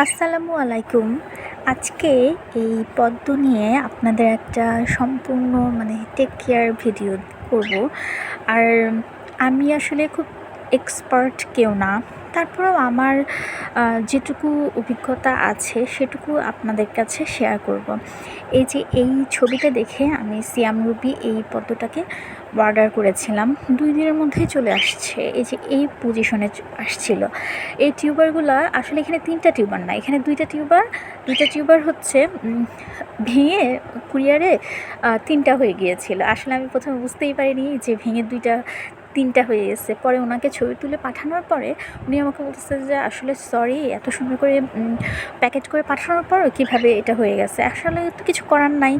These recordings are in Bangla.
আসসালামু আলাইকুম। আজকে এই পদ্ম নিয়ে আপনাদের একটা সম্পূর্ণ টেক কেয়ার ভিডিও করব। আর আমি আসলে খুব এক্সপার্ট কেউ না। তারপরেও আমার যেটুকু অভিজ্ঞতা আছে সেটুকু আপনাদের কাছে শেয়ার করব। এই যে এই ছবিটা দেখে আমি সিয়াম রুবি এই পদ্মটাকে অর্ডার করেছিলাম, 2 দিনের মধ্যেই চলে আসছে। এই যে এই পজিশনে আসছিল। এই টিউবারগুলো আসলে এখানে 3টা টিউবার না, এখানে 2টা টিউবার। 2টা টিউবার হচ্ছে ভেঙে কুরিয়ারে 3টা হয়ে গিয়েছিল। আসলে আমি প্রথমে বুঝতেই পারিনি যে ভেঙে 3টা হয়ে গেছে। পরে ওনাকে ছবি তুলে পাঠানোর পরে উনি আমাকে বলতেছে যে আসলে সরি, এত সুন্দর করে প্যাকেট করে পাঠানোর পরও কীভাবে এটা হয়ে গেছে। আসলে তো কিছু করার নাই।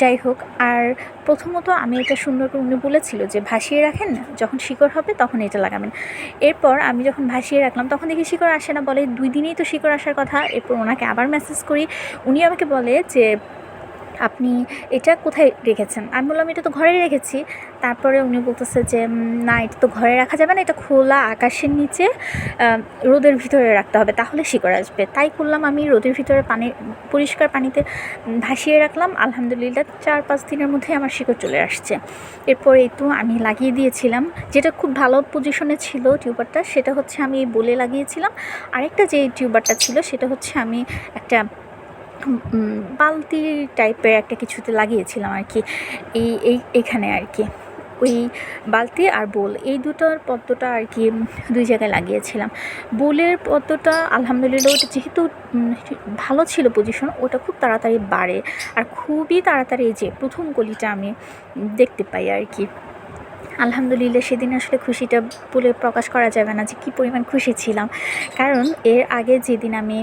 যাই হোক, আর প্রথমত আমি এটা সুন্দর করে উনি বলেছিল যে ভাসিয়ে রাখেন, যখন শিকড় হবে তখন এটা লাগাবেন। এরপর আমি যখন ভাসিয়ে রাখলাম তখন দেখি শিকড় আসে না, বলে 2 দিনেই তো শিকড় আসার কথা। এরপর ওনাকে আবার মেসেজ করি, উনি আমাকে বলে যে আপনি এটা কোথায় রেখেছেন? আমি বললাম এটা তো ঘরে রেখেছি। তারপরে উনি বলতেছে যে না, এটা তো ঘরে রাখা যাবে না, এটা খোলা আকাশের নিচে রোদের ভিতরে রাখতে হবে, তাহলে শিকড় আসবে। তাই করলাম, আমি রোদের ভিতরে পরিষ্কার পানিতে ভাসিয়ে রাখলাম। আলহামদুলিল্লাহ 4-5 দিনের মধ্যে আমার শিকড় চলে আসছে। এরপরে তো আমি লাগিয়ে দিয়েছিলাম, যেটা খুব ভালো পজিশনে ছিল টিউবারটা, সেটা হচ্ছে আমি বলে লাগিয়েছিলাম। আরেকটা যে টিউবারটা ছিল সেটা হচ্ছে আমি একটা বালতি টাইপের একটা কিছুতে লাগিয়েছিলাম আর কি, এইখানে আর কি। ওই বালতি আর বোল, এই দুটোর পদ্মটা আর কি 2 জায়গায় লাগিয়েছিলাম। বোলের পদ্মটা আলহামদুলিল্লাহ ওটা যেহেতু ভালো ছিল পজিশন, ওটা খুব তাড়াতাড়ি বাড়ে আর খুবই তাড়াতাড়ি যে প্রথম কলিটা আমি দেখতে পাই আর কি। আলহামদুলিল্লাহ সেদিন আসলে খুশিটা বলে প্রকাশ করা যাবে না যে কী পরিমাণ খুশি ছিলাম। কারণ এর আগে যেদিন আমি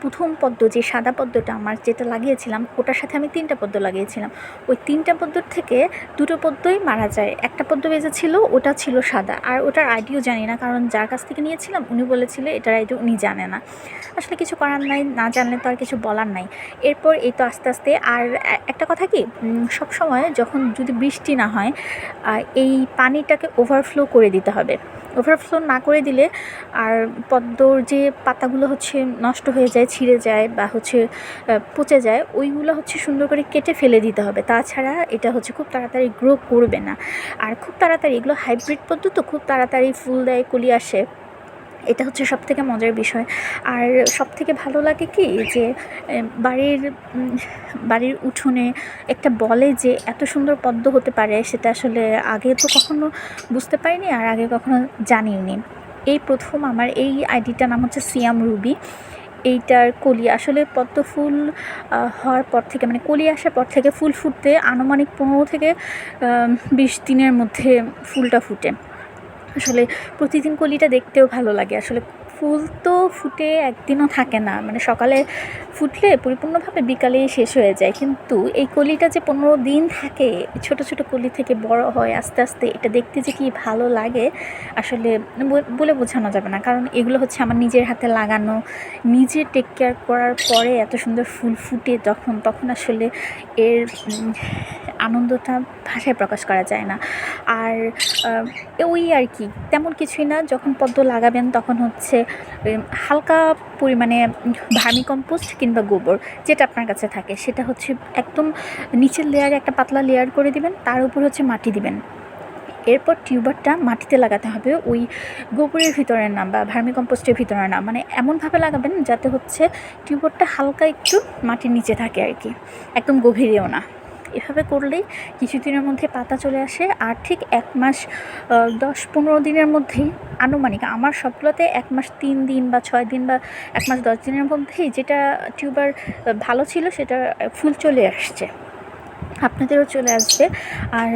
প্রথম পদ্ম যে সাদা পদ্মটা আমার যেটা লাগিয়েছিলাম, ওটার সাথে আমি 3টা পদ্ম লাগিয়েছিলাম। ওই 3টা পদ্মর থেকে 2টো পদ্মই মারা যায়। একটা পদ্ম বেঁচেছিল, ওটা ছিল সাদা। আর ওটার আইডিও জানি না, কারণ যার কাছ থেকে নিয়েছিলাম উনি বলেছিল এটার আইডিও উনি জানে না। আসলে কিছু করার নাই, না জানলে তো আর কিছু বলার নাই। এরপর এই তো আস্তে আস্তে আর একটা কথা কি, সবসময় যখন যদি বৃষ্টি না হয় এই পানিটাকে ওভারফ্লো করে দিতে হবে। ওভারফ্লো না করে দিলে আর পদ্মর যে পাতাগুলো হচ্ছে নষ্ট হয়ে যায়, ছিঁড়ে যায় বা হচ্ছে পচে যায়, ওইগুলো হচ্ছে সুন্দর করে কেটে ফেলে দিতে হবে। তাছাড়া এটা হচ্ছে খুব তাড়াতাড়ি গ্রো করবে না। আর খুব তাড়াতাড়ি এগুলো হাইব্রিড পদ্ম, তো খুব তাড়াতাড়ি ফুল দেয়, কলি আসে। এটা হচ্ছে সবথেকে মজার বিষয়। আর সবথেকে ভালো লাগে কি যে বাড়ির বাড়ির উঠোনে একটা বলে যে এত সুন্দর পদ্ম হতে পারে, সেটা আসলে আগে তো কখনো বুঝতে পারিনি আর আগে কখনো জানিওনি। এই প্রথম আমার এই আইডিটার নাম হচ্ছে সিয়াম রুবি। এইটার কলি আসলে পদ্ম ফুল হওয়ার পর থেকে, কলি আসার পর থেকে ফুল ফুটতে আনুমানিক 15 থেকে 20 দিনের মধ্যে ফুলটা ফুটে। আসলে প্রতিদিন কলিটা দেখতেও ভালো লাগে। আসলে ফুল তো ফুটে একদিনও থাকে না, সকালে ফুটলে পরিপূর্ণভাবে বিকালেই শেষ হয়ে যায়। কিন্তু এই কলিটা যে 15 দিন থাকে, ছোট ছোট কলি থেকে বড় হয় আস্তে আস্তে, এটা দেখতে যে কি ভালো লাগে আসলে বলে বোঝানো যাবে না। কারণ এগুলো হচ্ছে আমার নিজের হাতে লাগানো, নিজে টেক কেয়ার করার পরে এত সুন্দর ফুল ফুটে তখন আসলে এর আনন্দটা ভাষায় প্রকাশ করা যায় না। আর ওই আর কি, তেমন কিছুই না। যখন পদ্ম লাগাবেন তখন হচ্ছে হালকা পরিমাণে ভার্মি কম্পোস্ট কিংবা গোবর, যেটা আপনার কাছে থাকে, সেটা হচ্ছে একদম নিচের লেয়ারে একটা পাতলা লেয়ার করে দিবেন, তার উপর হচ্ছে মাটি দিবেন। এরপর টিউবারটা মাটিতে লাগাতে হবে, ওই গোবরের ভিতরে না বা ভার্মি কম্পোস্টের ভিতরে না, এমনভাবে লাগাবেন যাতে হচ্ছে টিউবারটা হালকা একটু মাটির নিচে থাকে আর কি, একদম গভীরেও না। এভাবে করলেই কিছুদিনের মধ্যে পাতা চলে আসে। আর ঠিক 1 মাস 10-15 দিনের মধ্যেই আনুমানিক, আমার সবগুলোতে 1 মাস 3 দিন বা 6 দিন বা 1 মাস 10 দিনের মধ্যেই যেটা টিউবার ভালো ছিল সেটা ফুল চলে আসছে। আপনাদেরও চলে আসবে। আর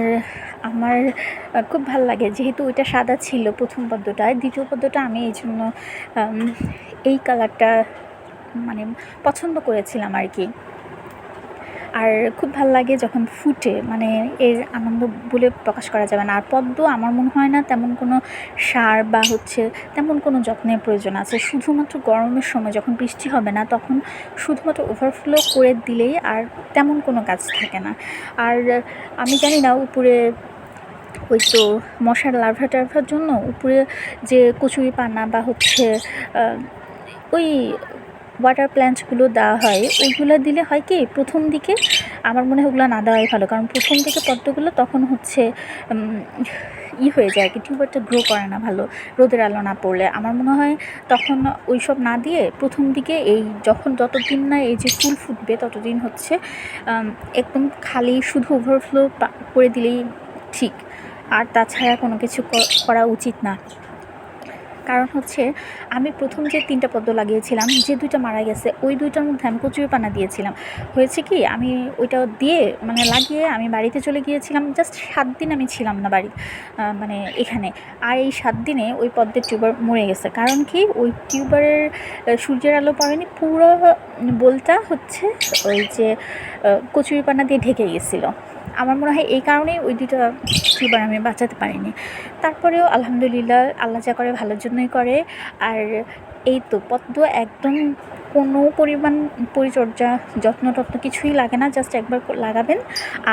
আমার খুব ভাল লাগে, যেহেতু ওইটা সাদা ছিল প্রথম পদ্মটা, দ্বিতীয় পদ্মটা আমি এই জন্য এই কালারটা পছন্দ করেছিলাম আর কি। আর খুব ভাল লাগে যখন ফুটে, এর আনন্দ বলে প্রকাশ করা যাবে না। আর পদ্ম আমার মনে হয় না তেমন কোনো সার বা হচ্ছে তেমন কোনো যত্নের প্রয়োজন আছে। শুধুমাত্র গরমের সময় যখন বৃষ্টি হবে না, তখন শুধুমাত্র ওভারফ্লো করে দিলেই আর তেমন কোনো কাজ থাকে না। আর আমি জানি না উপরে ওই তো মশার লার্ভা টার্ভার জন্য উপরে যে কচুরি পানা বা হচ্ছে ওই ওয়াটার প্ল্যান্টসগুলো দেওয়া হয়, ওইগুলো দিলে হয় কি প্রথম দিকে আমার মনে হয় ওগুলো না দেওয়াই ভালো, কারণ প্রথম দিকে পদ্মগুলো তখন হচ্ছে হয়ে যায় আর কি, টিউবারটা গ্রো করে না ভালো রোদের আলো না পড়লে। আমার মনে হয় তখন ওই সব না দিয়ে প্রথম দিকে এই যতদিন না এই যে ফুল ফুটবে ততদিন হচ্ছে একদম খালি শুধু ওভারফ্লো করে দিলেই ঠিক, আর তাছাড়া কোনো কিছু করা উচিত না। কারণ হচ্ছে আমি প্রথম যে 3টা পদ্ম লাগিয়েছিলাম, যে 2টা মারা গেছে, ওই 2টার মধ্যে আমি কচুরিপানা দিয়েছিলাম। হয়েছে কি, আমি ওইটা দিয়ে মানে লাগিয়ে আমি বাড়িতে চলে গিয়েছিলাম, জাস্ট 7 দিন আমি ছিলাম না বাড়ি মানে এখানে। আর এই 7 দিনে ওই পদ্মের টিউবার মরে গেছে। কারণ কি, ওই টিউবারের সূর্যের আলো পড়েনি, পুরো বোলটা হচ্ছে ওই যে কচুরিপানা দিয়ে ঢেকে গেছিলো। আমার মনে হয় এই কারণেই ওই 2টা টিউবার আমি বাঁচাতে পারিনি। তারপরেও আলহামদুলিল্লাহ, আল্লাহ যা করে ভালোর জন্যই করে। আর এই তো পদ্ম একদম কোনো পরিমাণ পরিচর্যা যত্ন কিছুই লাগে না, জাস্ট একবার লাগাবেন।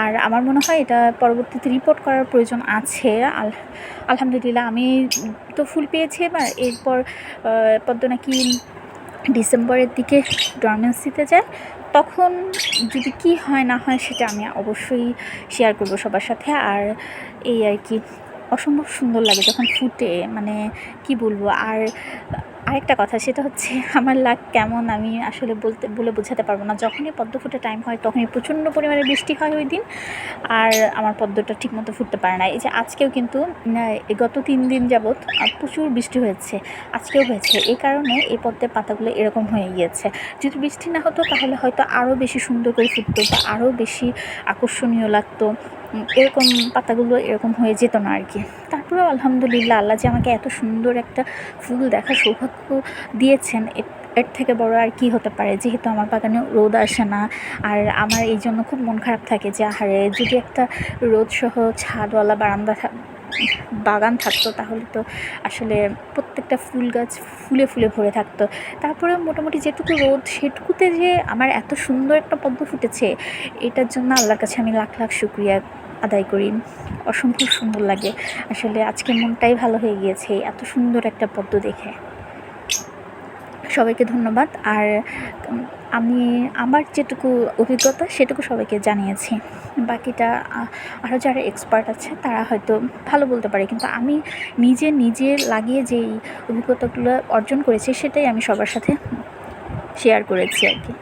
আর আমার মনে হয় এটা পরবর্তীতে রিপোর্ট করার প্রয়োজন আছে। আলহামদুলিল্লাহ আমি তো ফুল পেয়েছি এবার। এরপর পদ্ম নাকি ডিসেম্বরের দিকে ডরমেন্সিতে যায়, তখন যদি কি হয় না হয় সেটা আমি অবশ্যই শেয়ার করবো সবার সাথে। আর এই আর কি, অসম্ভব সুন্দর লাগে যখন ফুটে, মানে কি বলবো। আর আরেকটা কথা, সেটা হচ্ছে আমার লাক কেমন আমি আসলে বলে বোঝাতে পারবো না। যখনই পদ্ম ফুটে টাইম হয় তখনই প্রচণ্ড পরিমাণে বৃষ্টি হয় ওই দিন, আর আমার পদ্মটা ঠিকমতো ফুটতে পারে না। এই যে আজকেও কিন্তু গত 3 দিন যাবৎ প্রচুর বৃষ্টি হয়েছে, আজকেও হয়েছে। এই কারণে এই পদ্মের পাতাগুলো এরকম হয়ে গিয়েছে। যদি বৃষ্টি না হতো তাহলে হয়তো আরও বেশি সুন্দর করে ফুটতো বা আরও বেশি আকর্ষণীয় লাগতো। এরকম পাতাগুলো এরকম হয়ে যেত না আর কি। তারপরেও আলহামদুলিল্লাহ, আল্লাহ যে আমাকে এত সুন্দর একটা ফুল দেখার সৌভাগ্য দিয়েছেন, এর থেকে বড় আর কি হতে পারে। যেহেতু আমার বাগানে রোদ আসে না, আর আমার এই জন্য খুব মন খারাপ থাকে যে আহারে যদি একটা রোদসহ ছাদওয়ালা বাগান থাকতো তাহলে তো আসলে প্রত্যেকটা ফুল গাছ ফুলে ফুলে ভরে থাকতো। তারপরে মোটামুটি যেটুকু রোদ সেটুকুতে যে আমার এত সুন্দর একটা পদ্ম ফুটেছে, এটার জন্য আল্লাহর কাছে আমি লাখ লাখ শুকরিয়া আদায় করি। অসম্ভব সুন্দর লাগে আসলে, আজকে মনটাই ভালো হয়ে গিয়েছে এত সুন্দর একটা পদ্ম দেখে। সবাইকে ধন্যবাদ। আর আমি আমার যেটুকু অভিজ্ঞতা সেটুকু সবাইকে জানিয়েছি। বাকিটা আরও যারা এক্সপার্ট আছে তারা হয়তো ভালো বলতে পারে, কিন্তু আমি নিজে লাগিয়ে যেই অভিজ্ঞতাগুলো অর্জন করেছি সেটাই আমি সবার সাথে শেয়ার করেছি আর কি।